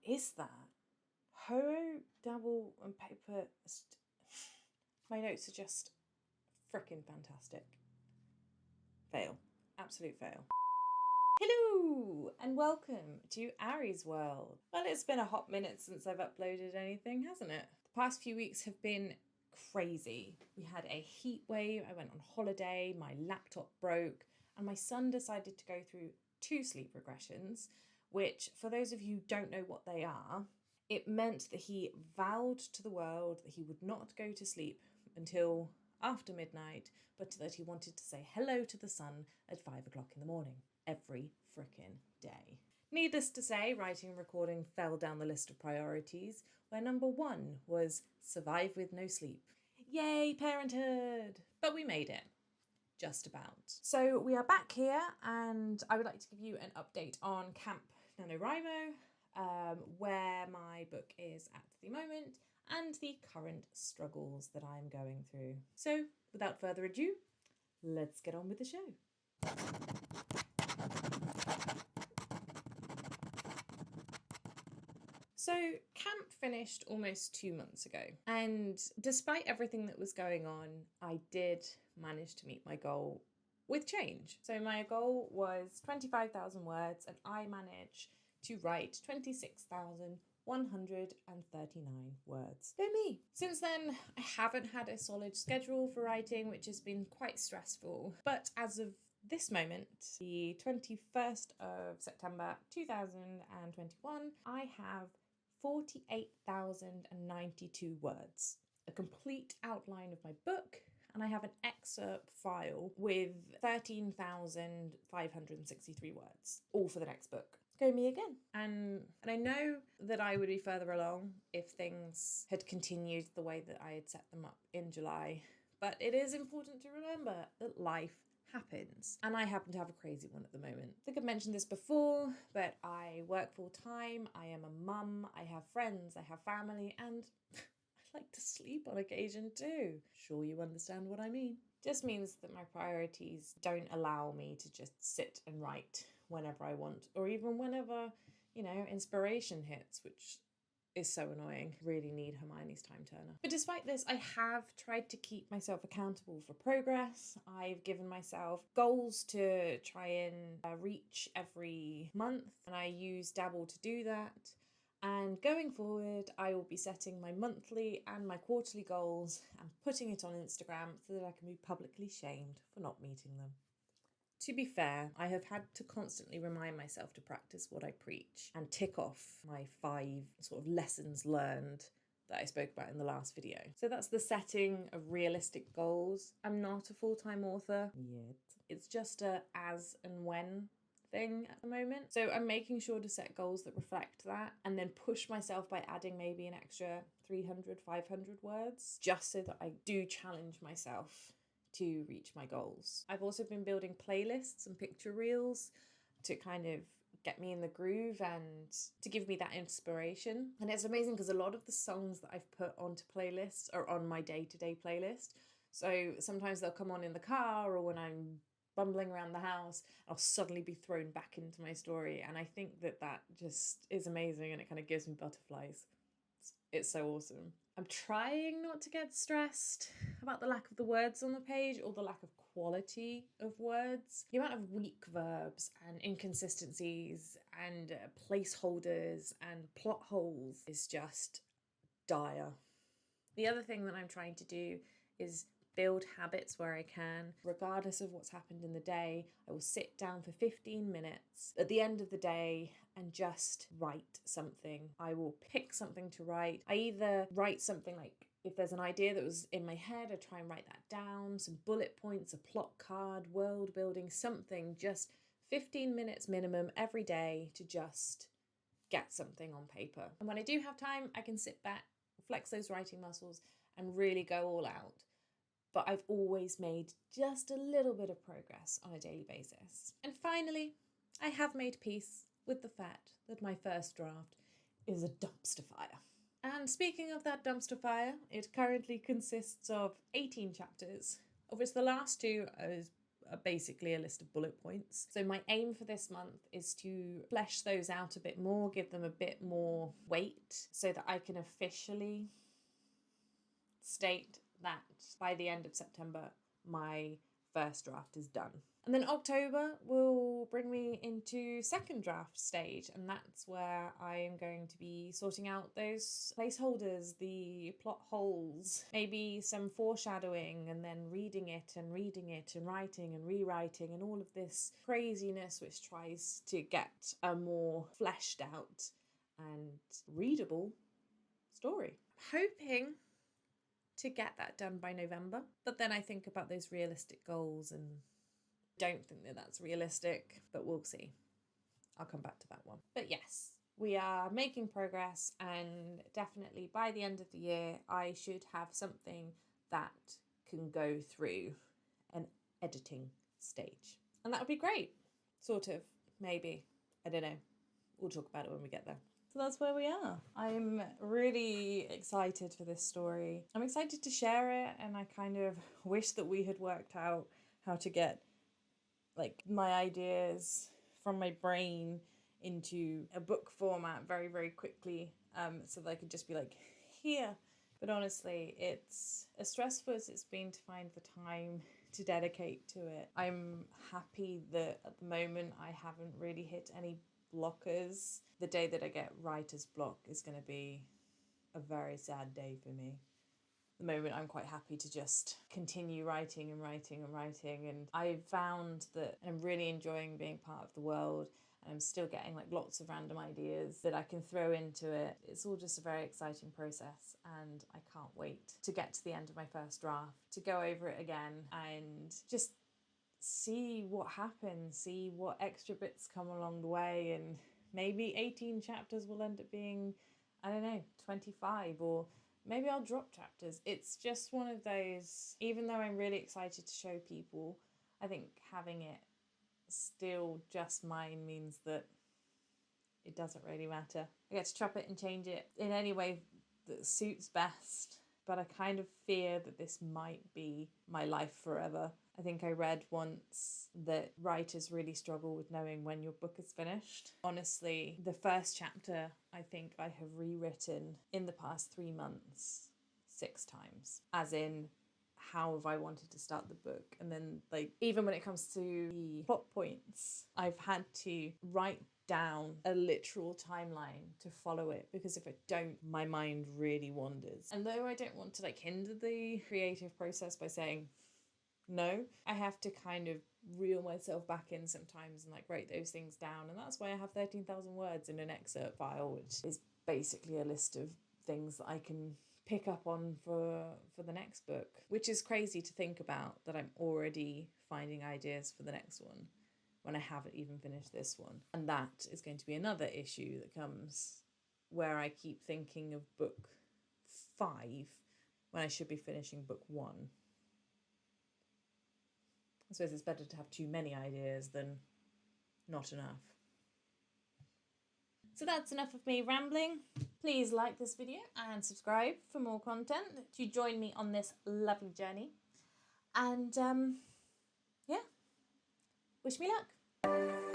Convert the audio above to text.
is that? Heylooo, dabble and paper. My notes are just freaking fantastic. Fail. Absolute fail. Hello and welcome to Ari's World. Well, it's been a hot minute since I've uploaded anything, hasn't it? The past few weeks have been crazy. We had a heat wave, I went on holiday, my laptop broke, and my son decided to go through 2 sleep regressions, which, for those of you who don't know what they are, it meant that he vowed to the world that he would not go to sleep until after midnight, but that he wanted to say hello to the sun at 5 o'clock in the morning every frickin' day. Needless to say, writing and recording fell down the list of priorities, where number 1 was survive with no sleep. Yay, parenthood! But we made it. Just about. So we are back here, and I would like to give you an update on Camp NaNoWriMo, where my book is at the moment, and the current struggles that I'm going through. So, without further ado, let's get on with the show. So, camp finished almost 2 months ago, and despite everything that was going on, I did manage to meet my goal with change. So my goal was 25,000 words, and I managed to write 26,139 words. Go me! Since then, I haven't had a solid schedule for writing, which has been quite stressful. But as of this moment, the 21st of September 2021, I have 48,092 words, a complete outline of my book, and I have an excerpt file with 13,563 words, all for the next book. Go me again. And I know that I would be further along if things had continued the way that I had set them up in July, but it is important to remember that life happens. And I happen to have a crazy one at the moment. I think I've mentioned this before, but I work full time, I am a mum, I have friends, I have family, and I like to sleep on occasion too. Sure you understand what I mean. Just means that my priorities don't allow me to just sit and write whenever I want, or even whenever, inspiration hits, which is so annoying. Really need Hermione's time turner. But despite this, I have tried to keep myself accountable for progress. I've given myself goals to try and reach every month, and I use Dabble to do that. And going forward, I will be setting my monthly and my quarterly goals and putting it on Instagram so that I can be publicly shamed for not meeting them. To be fair, I have had to constantly remind myself to practice what I preach and tick off my 5 sort of lessons learned that I spoke about in the last video. So that's the setting of realistic goals. I'm not a full-time author yet. It's just a as and when thing at the moment. So I'm making sure to set goals that reflect that and then push myself by adding maybe an extra 300, 500 words, just so that I do challenge myself to reach my goals. I've also been building playlists and picture reels to kind of get me in the groove and to give me that inspiration. And it's amazing because a lot of the songs that I've put onto playlists are on my day-to-day playlist. So sometimes they'll come on in the car or when I'm bumbling around the house, I'll suddenly be thrown back into my story. And I think that just is amazing, and it kind of gives me butterflies. It's so awesome. I'm trying not to get stressed about the lack of the words on the page or the lack of quality of words. The amount of weak verbs and inconsistencies and placeholders and plot holes is just dire. The other thing that I'm trying to do is build habits where I can. Regardless of what's happened in the day, I will sit down for 15 minutes at the end of the day and just write something. I will pick something to write. I either write something like, if there's an idea that was in my head, I try and write that down, some bullet points, a plot card, world building, something, just 15 minutes minimum every day to just get something on paper. And when I do have time, I can sit back, flex those writing muscles and really go all out. But I've always made just a little bit of progress on a daily basis. And finally, I have made peace with the fact that my first draft is a dumpster fire. And speaking of that dumpster fire, it currently consists of 18 chapters, of which the last 2 I was basically a list of bullet points. So my aim for this month is to flesh those out a bit more, give them a bit more weight, so that I can officially state that by the end of September, my first draft is done. And then October will bring me into second draft stage, and that's where I am going to be sorting out those placeholders, the plot holes, maybe some foreshadowing, and then reading it and writing and rewriting and all of this craziness which tries to get a more fleshed out and readable story. I'm hoping to get that done by November, but then I think about those realistic goals and don't think that that's realistic, but we'll see. I'll come back to that one. But yes, we are making progress, and definitely by the end of the year, I should have something that can go through an editing stage. And that would be great. Sort of, maybe. I don't know. We'll talk about it when we get there. So that's where we are. I'm really excited for this story. I'm excited to share it, and I kind of wish that we had worked out how to get like my ideas from my brain into a book format very, very quickly, so that I could just be like, here. But honestly, it's as stressful as it's been to find the time to dedicate to it. I'm happy that at the moment I haven't really hit any blockers. The day that I get writer's block is going to be a very sad day for me. At the moment, I'm quite happy to just continue writing, and I've found that I'm really enjoying being part of the world, and I'm still getting like lots of random ideas that I can throw into it. It's all just a very exciting process, and I can't wait to get to the end of my first draft, to go over it again and just see what happens, see what extra bits come along the way, and maybe 18 chapters will end up being, I don't know, 25, or maybe I'll drop chapters. It's just one of those, even though I'm really excited to show people, I think having it still just mine means that it doesn't really matter. I get to chop it and change it in any way that suits best, but I kind of fear that this might be my life forever. I think I read once that writers really struggle with knowing when your book is finished. Honestly, the first chapter I think I have rewritten in the past 3 months 6 times. As in, how have I wanted to start the book? And then like, even when it comes to the plot points, I've had to write down a literal timeline to follow it, because if I don't, my mind really wanders. And though I don't want to like hinder the creative process by saying no, I have to kind of reel myself back in sometimes and like write those things down. And that's why I have 13,000 words in an excerpt file, which is basically a list of things that I can pick up on for the next book, which is crazy to think about, that I'm already finding ideas for the next one when I haven't even finished this one. And that is going to be another issue that comes where I keep thinking of book 5 when I should be finishing book 1. I suppose it's better to have too many ideas than not enough. So that's enough of me rambling. Please like this video and subscribe for more content to join me on this lovely journey. And yeah, wish me luck.